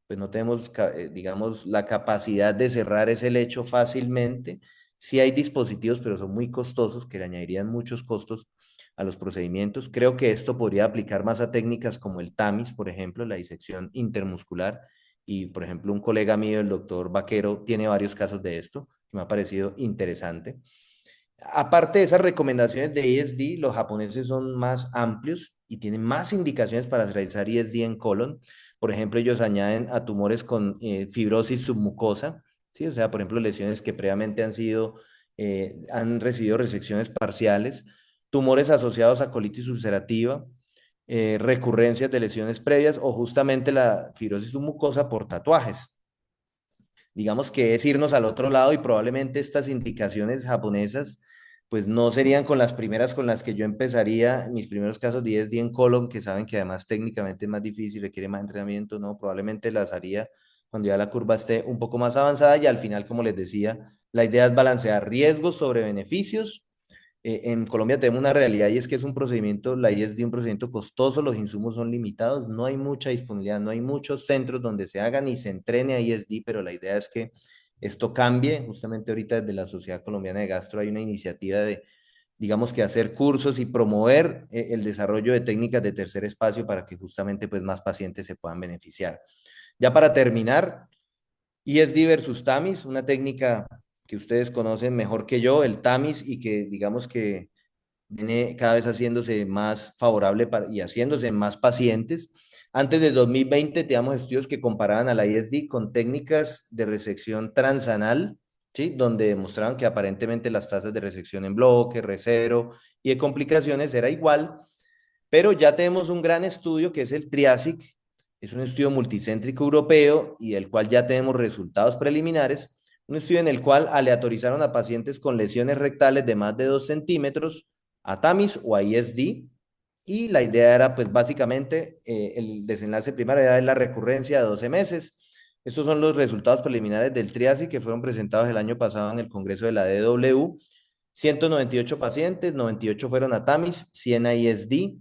pues no tenemos, digamos, la capacidad de cerrar ese lecho fácilmente. Sí hay dispositivos, pero son muy costosos, que le añadirían muchos costos a los procedimientos. Creo que esto podría aplicar más a técnicas como el TAMIS, por ejemplo, la disección intermuscular. Y, por ejemplo, un colega mío, el doctor Vaquero, tiene varios casos de esto, que me ha parecido interesante. Aparte de esas recomendaciones de ESD, los japoneses son más amplios y tienen más indicaciones para realizar ESD en colon. Por ejemplo, ellos añaden a tumores con fibrosis submucosa, ¿sí? O sea, por ejemplo, lesiones que previamente han recibido resecciones parciales, tumores asociados a colitis ulcerativa, recurrencias de lesiones previas o justamente la fibrosis submucosa por tatuajes. Digamos que es irnos al otro lado y probablemente estas indicaciones japonesas pues no serían con las primeras con las que yo empezaría mis primeros casos de ESD en colon, que saben que además técnicamente es más difícil, requiere más entrenamiento, no, probablemente las haría cuando ya la curva esté un poco más avanzada y al final, como les decía, la idea es balancear riesgos sobre beneficios. En Colombia tenemos una realidad y es que es un procedimiento, la ISD, un procedimiento costoso, los insumos son limitados, no hay mucha disponibilidad, no hay muchos centros donde se haga ni se entrene a ISD, pero la idea es que esto cambie. Justamente ahorita desde la Sociedad Colombiana de Gastro hay una iniciativa de, digamos que hacer cursos y promover el desarrollo de técnicas de tercer espacio para que justamente pues más pacientes se puedan beneficiar. Ya para terminar, ESD versus TAMIS, una técnica que ustedes conocen mejor que yo, el TAMIS, y que digamos que viene cada vez haciéndose más favorable y haciéndose en más pacientes. Antes de 2020 teníamos estudios que comparaban a la ISD con técnicas de resección transanal, ¿sí? Donde demostraban que aparentemente las tasas de resección en bloque, R0 y de complicaciones era igual, pero ya tenemos un gran estudio que es el TRIASIC, es un estudio multicéntrico europeo y del cual ya tenemos resultados preliminares, un estudio en el cual aleatorizaron a pacientes con lesiones rectales de más de 2 centímetros, a TAMIS o a ISD, y la idea era pues básicamente el desenlace primario era la recurrencia de 12 meses. Estos son los resultados preliminares del TRIASIC que fueron presentados el año pasado en el Congreso de la DW. 198 pacientes, 98 fueron a TAMIS, 100 a ISD,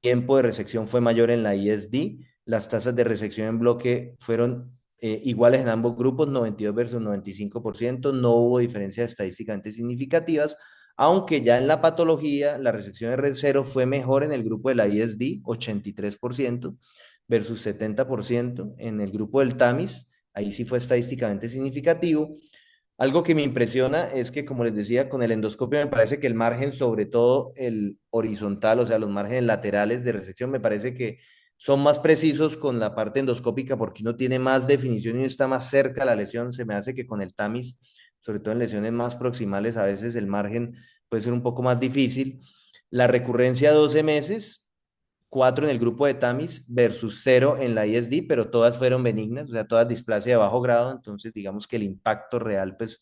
tiempo de resección fue mayor en la ISD, las tasas de resección en bloque fueron iguales en ambos grupos, 92 versus 95%, no hubo diferencias estadísticamente significativas, aunque ya en la patología la resección R0 fue mejor en el grupo de la ISD, 83% versus 70% en el grupo del TAMIS, ahí sí fue estadísticamente significativo. Algo que me impresiona es que, como les decía, con el endoscopio me parece que el margen, sobre todo el horizontal, o sea, los márgenes laterales de resección, me parece que son más precisos con la parte endoscópica porque uno tiene más definición y está más cerca a la lesión. Se me hace que con el TAMIS, sobre todo en lesiones más proximales, a veces el margen puede ser un poco más difícil. La recurrencia 12 meses, 4 en el grupo de TAMIS versus 0 en la ISD, pero todas fueron benignas, o sea, todas displasia de bajo grado, entonces digamos que el impacto real pues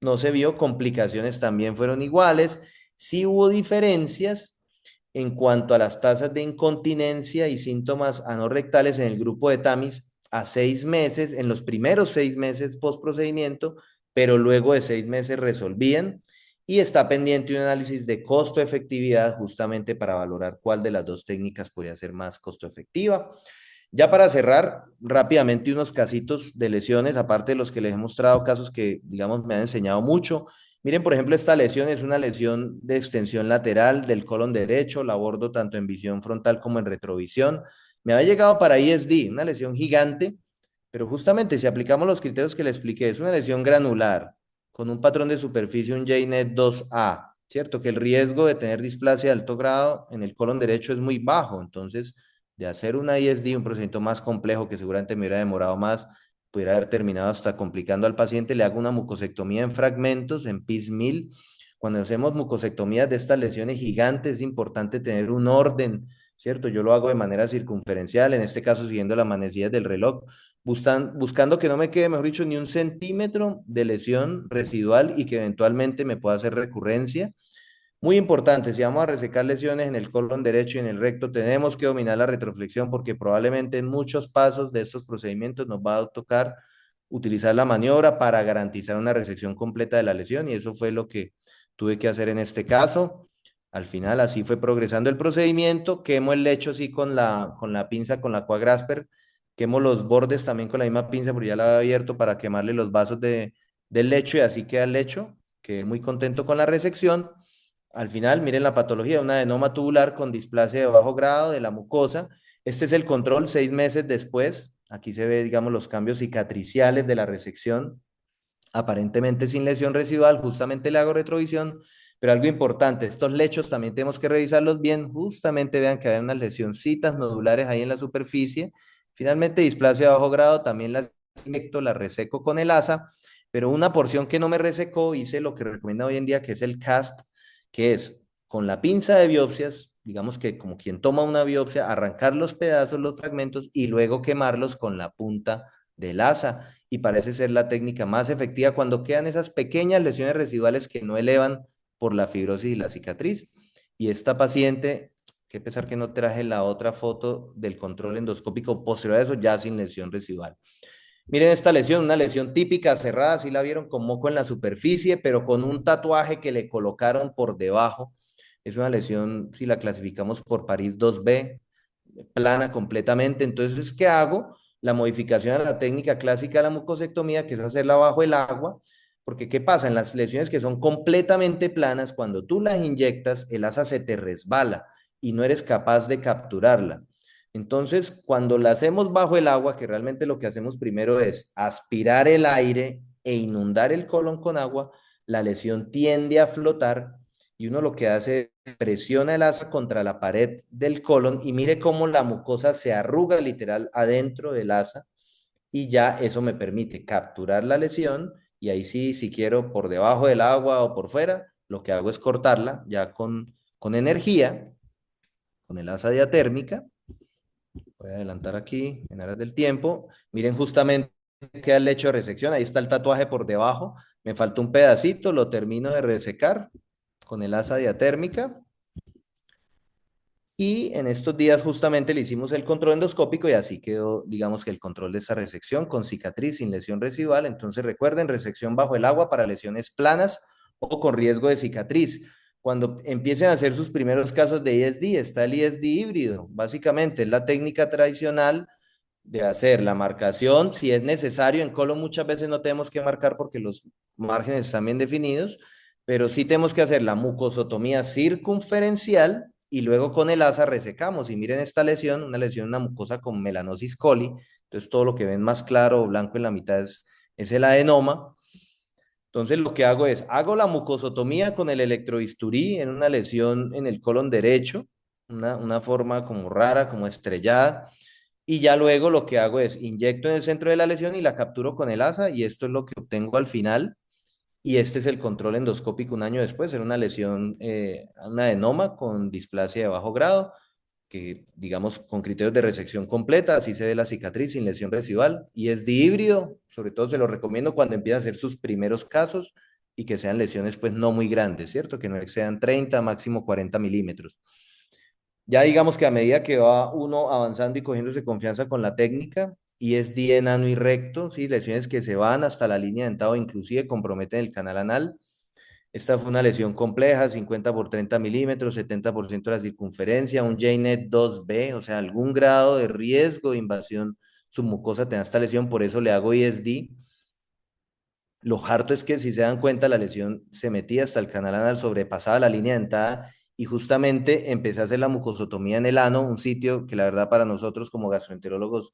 no se vio, complicaciones también fueron iguales, sí hubo diferencias en cuanto a las tasas de incontinencia y síntomas anorrectales en el grupo de TAMIS a 6 meses, en los primeros 6 meses post procedimiento, pero luego de 6 meses resolvían y está pendiente un análisis de costo-efectividad justamente para valorar cuál de las dos técnicas podría ser más costo-efectiva. Ya para cerrar rápidamente unos casitos de lesiones, aparte de los que les he mostrado, casos que, digamos, me han enseñado mucho. Miren, por ejemplo, esta lesión es una lesión de extensión lateral del colon derecho, la abordo tanto en visión frontal como en retrovisión. Me había llegado para ISD, una lesión gigante, pero justamente si aplicamos los criterios que le expliqué, es una lesión granular, con un patrón de superficie, un JNET 2A, ¿cierto? Que el riesgo de tener displasia de alto grado en el colon derecho es muy bajo, entonces de hacer una ISD, un procedimiento más complejo que seguramente me hubiera demorado más, pudiera haber terminado hasta complicando al paciente, le hago una mucosectomía en fragmentos, en piecemeal. Cuando hacemos mucosectomías de estas lesiones gigantes es importante tener un orden, ¿cierto? Yo lo hago de manera circunferencial, en este caso siguiendo las manecillas del reloj, buscando que no me quede, mejor dicho, ni un centímetro de lesión residual y que eventualmente me pueda hacer recurrencia. Muy importante, si vamos a resecar lesiones en el colon derecho y en el recto, tenemos que dominar la retroflexión porque probablemente en muchos pasos de estos procedimientos nos va a tocar utilizar la maniobra para garantizar una resección completa de la lesión y eso fue lo que tuve que hacer en este caso. Al final así fue progresando el procedimiento, quemo el lecho así con la pinza, con la Quagrasper, quemo los bordes también con la misma pinza porque ya la había abierto para quemarle los vasos del lecho y así queda el lecho. Quedé muy contento con la resección. Al final, miren la patología, una adenoma tubular con displasia de bajo grado de la mucosa. Este es el control 6 meses después. Aquí se ve, digamos, los cambios cicatriciales de la resección, aparentemente sin lesión residual, justamente le hago retrovisión, pero algo importante, estos lechos también tenemos que revisarlos bien, justamente vean que hay unas lesioncitas nodulares ahí en la superficie. Finalmente, displasia de bajo grado, también las inyecto, las reseco con el ASA, pero una porción que no me resecó, hice lo que recomienda hoy en día, que es el CAST, que es con la pinza de biopsias, digamos que como quien toma una biopsia, arrancar los pedazos, los fragmentos y luego quemarlos con la punta del asa. Y parece ser la técnica más efectiva cuando quedan esas pequeñas lesiones residuales que no elevan por la fibrosis y la cicatriz. Y esta paciente, que pesar que no traje la otra foto del control endoscópico posterior a eso, ya sin lesión residual. Miren esta lesión, una lesión típica cerrada, sí la vieron con moco en la superficie, pero con un tatuaje que le colocaron por debajo. Es una lesión, si la clasificamos por París 2B, plana completamente. Entonces, ¿qué hago? La modificación a la técnica clásica de la mucosectomía, que es hacerla bajo el agua, porque ¿qué pasa? En las lesiones que son completamente planas, cuando tú las inyectas, el asa se te resbala y no eres capaz de capturarla. Entonces, cuando la hacemos bajo el agua, que realmente lo que hacemos primero es aspirar el aire e inundar el colon con agua, la lesión tiende a flotar y uno lo que hace es presiona el asa contra la pared del colon y mire cómo la mucosa se arruga literal adentro del asa y ya eso me permite capturar la lesión y ahí sí, si quiero por debajo del agua o por fuera, lo que hago es cortarla ya con energía, con el asa diatérmica. Voy a adelantar aquí en aras del tiempo. Miren justamente queda el lecho de resección, ahí está el tatuaje por debajo, me falta un pedacito, lo termino de resecar con el asa diatérmica. Y en estos días justamente le hicimos el control endoscópico y así quedó, digamos que el control de esta resección con cicatriz, sin lesión residual. Entonces recuerden, resección bajo el agua para lesiones planas o con riesgo de cicatriz. Cuando empiecen a hacer sus primeros casos de ISD, está el ISD híbrido. Básicamente es la técnica tradicional de hacer la marcación, si es necesario, en colon muchas veces no tenemos que marcar porque los márgenes están bien definidos, pero sí tenemos que hacer la mucosotomía circunferencial y luego con el asa resecamos. Y miren esta lesión, una lesión, una mucosa con melanosis coli, entonces todo lo que ven más claro o blanco en la mitad es el adenoma. Entonces lo que hago es, hago la mucosotomía con el electrobisturí en una lesión en el colon derecho, una forma como rara, como estrellada, y ya luego lo que hago es inyecto en el centro de la lesión y la capturo con el asa y esto es lo que obtengo al final. Y este es el control endoscópico un año después. Era una lesión, un adenoma con displasia de bajo grado, que digamos con criterios de resección completa, así se ve la cicatriz sin lesión residual. Y es de híbrido, sobre todo se lo recomiendo cuando empieza a hacer sus primeros casos y que sean lesiones pues no muy grandes, ¿cierto? Que no excedan 30, máximo 40 milímetros. Ya digamos que a medida que va uno avanzando y cogiéndose confianza con la técnica, y es die enano y recto, ¿sí? Lesiones que se van hasta la línea dentada, inclusive comprometen el canal anal. Esta fue una lesión compleja, 50 por 30 milímetros, 70% de la circunferencia, un JNET 2B, o sea, algún grado de riesgo de invasión submucosa tenga esta lesión, por eso le hago ISD. Lo harto es que si se dan cuenta, la lesión se metía hasta el canal anal, sobrepasaba la línea dentada y justamente empecé a hacer la mucosotomía en el ano, un sitio que la verdad para nosotros como gastroenterólogos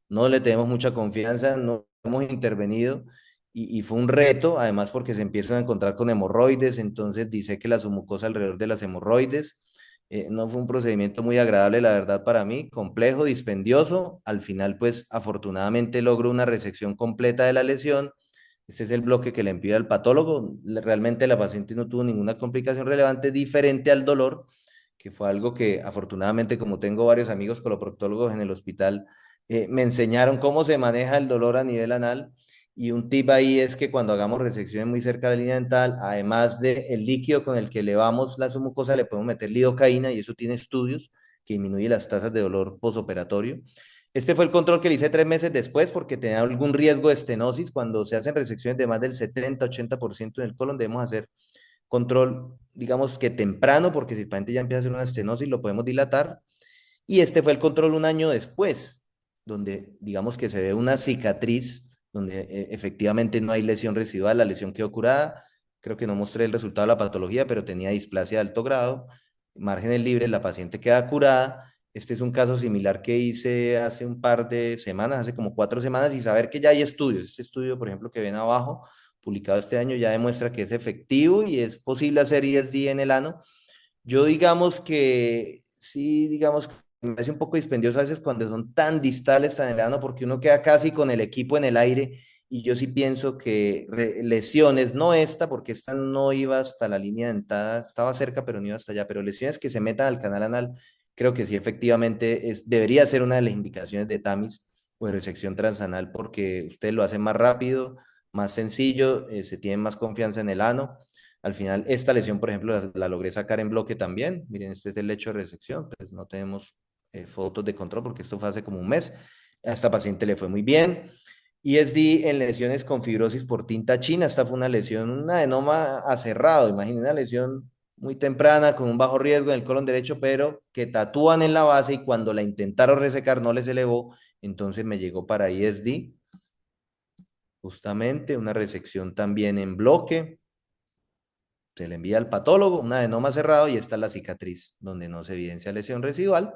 no le tenemos mucha confianza, no hemos intervenido y fue un reto, además porque se empiezan a encontrar con hemorroides, entonces dice que la submucosa alrededor de las hemorroides. No fue un procedimiento muy agradable, la verdad, para mí, complejo, dispendioso. Al final, pues, afortunadamente logro una resección completa de la lesión. Este es el bloque que le envía al patólogo. Realmente la paciente no tuvo ninguna complicación relevante diferente al dolor, que fue algo que afortunadamente, como tengo varios amigos coloproctólogos en el hospital, me enseñaron cómo se maneja el dolor a nivel anal. Y un tip ahí es que cuando hagamos resecciones muy cerca de la línea dental, además del líquido con el que elevamos la submucosa, le podemos meter lidocaína y eso tiene estudios que disminuye las tasas de dolor posoperatorio. Este fue el control que le hice 3 meses después porque tenía algún riesgo de estenosis. Cuando se hacen resecciones de más del 70-80% en el colon, debemos hacer control, digamos que temprano, porque si el paciente ya empieza a hacer una estenosis, lo podemos dilatar. Y este fue el control un año después, donde digamos que se ve una cicatriz, donde efectivamente no hay lesión residual, la lesión quedó curada. Creo que no mostré el resultado de la patología, pero tenía displasia de alto grado, márgenes libres, la paciente queda curada. Este es un caso similar que hice hace un par de semanas, hace como 4 semanas, y saber que ya hay estudios. Este estudio, por ejemplo, que ven abajo, publicado este año, ya demuestra que es efectivo y es posible hacer ISD en el ano. Yo digamos que sí, digamos que me parece un poco dispendioso a veces cuando son tan distales, tan en el ano, porque uno queda casi con el equipo en el aire y yo sí pienso que lesiones, no esta, porque esta no iba hasta la línea dentada, estaba cerca, pero no iba hasta allá, pero lesiones que se metan al canal anal, creo que sí efectivamente debería ser una de las indicaciones de TAMIS o de resección transanal, porque ustedes lo hacen más rápido, más sencillo, se tienen más confianza en el ano. Al final, esta lesión, por ejemplo, la logré sacar en bloque también. Miren, este es el lecho de resección, pues no tenemos fotos de control porque esto fue hace como un mes. A esta paciente le fue muy bien. ISD en lesiones con fibrosis por tinta china. Esta fue una lesión, un adenoma aserrado. Imaginen una lesión muy temprana, con un bajo riesgo en el colon derecho, pero que tatúan en la base y cuando la intentaron resecar no les elevó, entonces me llegó para ISD. Justamente una resección también en bloque. Se le envía al patólogo, un adenoma cerrado y esta es la cicatriz donde no se evidencia lesión residual.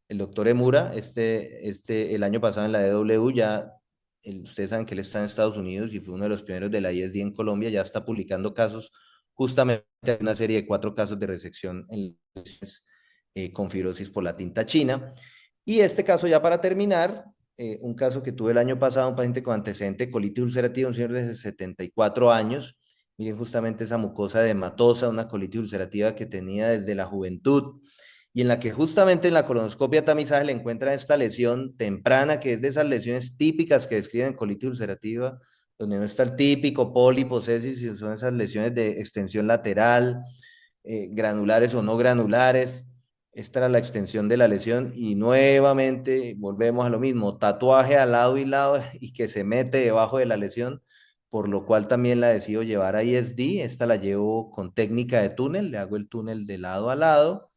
El doctor Emura, el año pasado en la DW ya, ustedes saben que él está en Estados Unidos y fue uno de los pioneros de la ISD en Colombia, ya está publicando casos, justamente una serie de 4 casos de resección en lesiones con fibrosis por la tinta china. Y este caso ya para terminar, un caso que tuve el año pasado, un paciente con antecedente de colitis ulcerativa, un señor de 74 años. Miren justamente esa mucosa edematosa, una colitis ulcerativa que tenía desde la juventud y en la que justamente en la colonoscopia tamizaje le encuentran esta lesión temprana, que es de esas lesiones típicas que describen colitis ulcerativa, donde no está el típico pólipo, sepsis, y son esas lesiones de extensión lateral, granulares o no granulares. Esta era la extensión de la lesión y nuevamente volvemos a lo mismo, tatuaje al lado y lado y que se mete debajo de la lesión, por lo cual también la decido llevar a ISD. Esta la llevo con técnica de túnel, le hago el túnel de lado a lado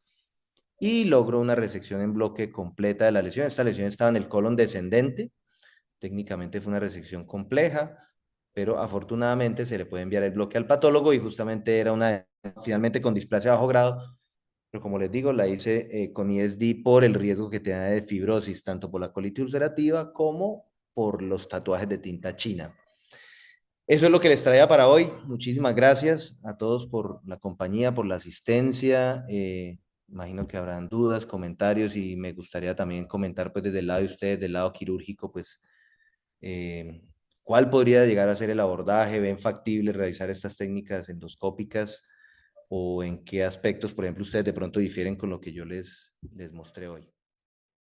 y logro una resección en bloque completa de la lesión. Esta lesión estaba en el colon descendente, técnicamente fue una resección compleja, pero afortunadamente se le puede enviar el bloque al patólogo y justamente era una, finalmente con displasia bajo grado, pero como les digo, la hice con ISD por el riesgo que tenía de fibrosis, tanto por la colitis ulcerativa como por los tatuajes de tinta china. Eso es lo que les traía para hoy. Muchísimas gracias a todos por la compañía, por la asistencia. Imagino que habrán dudas, comentarios y me gustaría también comentar pues desde el lado de ustedes, del lado quirúrgico, pues eh, cuál podría llegar a ser el abordaje, ven factible realizar estas técnicas endoscópicas o en qué aspectos, por ejemplo, ustedes de pronto difieren con lo que yo les mostré hoy.